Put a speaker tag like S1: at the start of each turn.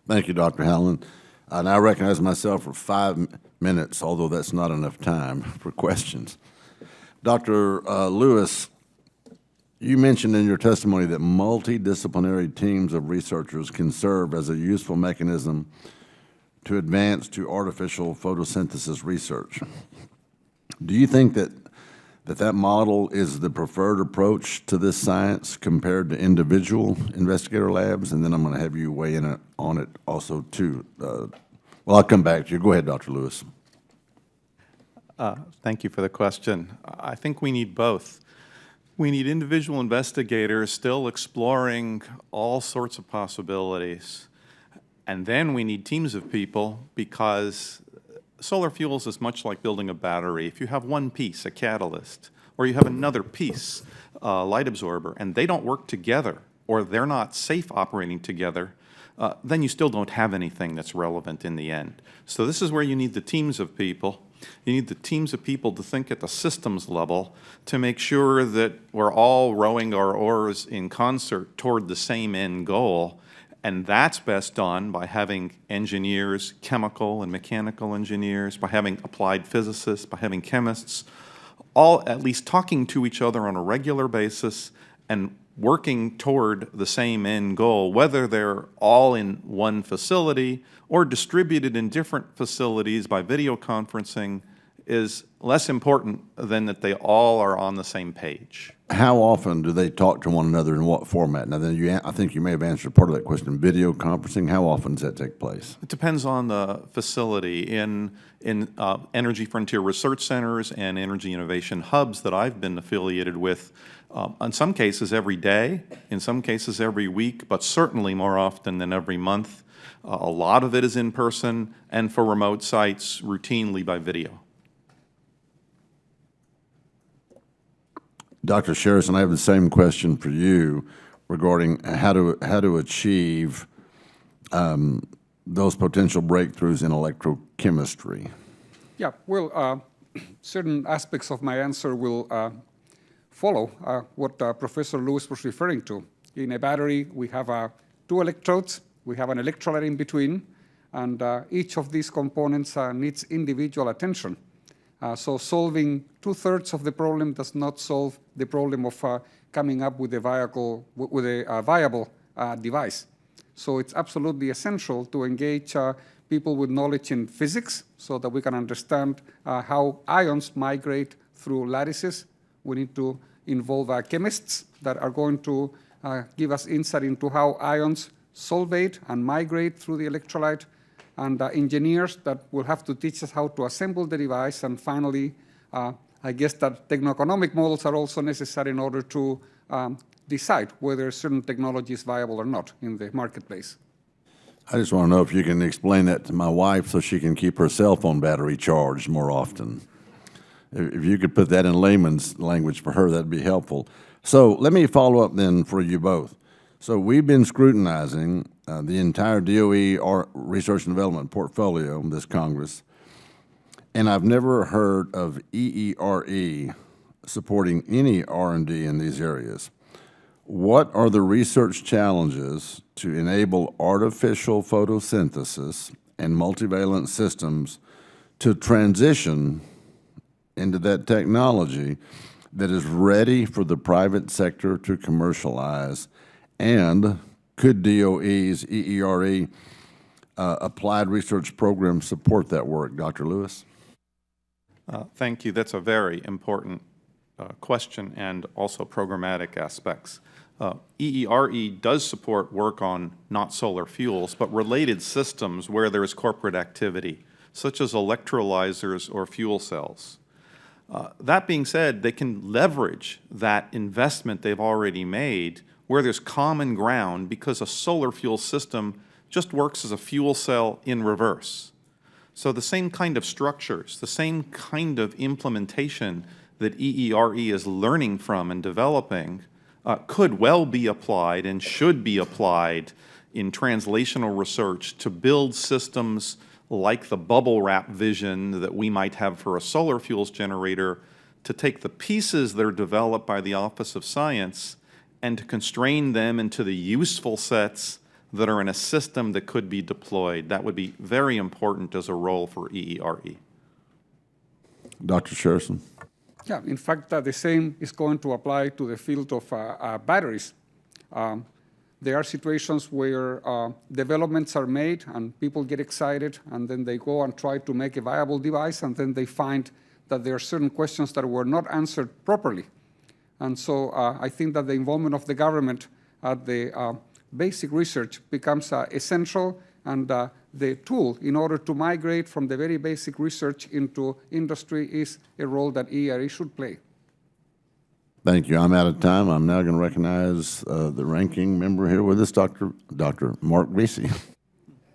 S1: Thank you, Dr. Hallinan. I now recognize myself for 5 minutes, although that's not enough time for questions. Dr. Lewis, you mentioned in your testimony that multidisciplinary teams of researchers can serve as a useful mechanism to advance to artificial photosynthesis research. Do you think that model is the preferred approach to this science compared to individual investigator labs? And then I'm going to have you weigh in on it also too. Well, I'll come back to you. Go ahead, Dr. Lewis.
S2: Thank you for the question. I think we need both. We need individual investigators still exploring all sorts of possibilities. And then we need teams of people, because solar fuels is much like building a battery. If you have one piece, a catalyst, or you have another piece, a light absorber, and they don't work together, or they're not safe operating together, then you still don't have anything that's relevant in the end. So this is where you need the teams of people. You need the teams of people to think at the systems level to make sure that we're all rowing our oars in concert toward the same end goal. And that's best done by having engineers, chemical and mechanical engineers, by having applied physicists, by having chemists, all at least talking to each other on a regular basis and working toward the same end goal, whether they're all in one facility or distributed in different facilities by video conferencing, is less important than that they all are on the same page.
S1: How often do they talk to one another, in what format? Now, then I think you may have answered part of that question. Video conferencing, how often does that take place?
S2: It depends on the facility. In Energy Frontier Research Centers and Energy Innovation Hubs that I've been affiliated with, in some cases every day, in some cases every week, but certainly more often than every month. A lot of it is in person, and for remote sites, routinely by video.
S1: Dr. Scherson, I have the same question for you regarding how to achieve those potential breakthroughs in electrochemistry.
S3: Yeah, well, certain aspects of my answer will follow what Professor Lewis was referring to. In a battery, we have two electrodes. We have an electrolyte in between, and each of these components needs individual attention. So solving 2/3 of the problem does not solve the problem of coming up with a viable device. So it's absolutely essential to engage people with knowledge in physics so that we can understand how ions migrate through lattices. We need to involve chemists that are going to give us insight into how ions solvate and migrate through the electrolyte, and engineers that will have to teach us how to assemble the device. And finally, I guess that techno-economic models are also necessary in order to decide whether a certain technology is viable or not in the marketplace.
S1: I just want to know if you can explain that to my wife so she can keep her cell phone battery charged more often. If you could put that in layman's language for her, that'd be helpful. So let me follow up then for you both. So we've been scrutinizing the entire DOE research and development portfolio this Congress, and I've never heard of EERE supporting any R&D in these areas. What are the research challenges to enable artificial photosynthesis and multivalent systems to transition into that technology that is ready for the private sector to commercialize? And could DOE's EERE applied research program support that work? Dr. Lewis?
S2: Thank you. That's a very important question, and also programmatic aspects. EERE does support work on not solar fuels, but related systems where there is corporate activity, such as electrolyzers or fuel cells. That being said, they can leverage that investment they've already made where there's common ground, because a solar fuel system just works as a fuel cell in reverse. So the same kind of structures, the same kind of implementation that EERE is learning from and developing could well be applied and should be applied in translational research to build systems like the bubble wrap vision that we might have for a solar fuels generator, to take the pieces that are developed by the Office of Science and to constrain them into the useful sets that are in a system that could be deployed. That would be very important as a role for EERE.
S1: Dr. Scherson.
S3: Yeah, in fact, the same is going to apply to the field of batteries. There are situations where developments are made and people get excited, and then they go and try to make a viable device, and then they find that there are certain questions that were not answered properly. And so I think that the involvement of the government at the basic research becomes essential, and the tool in order to migrate from the very basic research into industry is a role that EERE should play.
S1: Thank you. I'm out of time. I'm now going to recognize the ranking member here with us, Dr. Mark Vesey.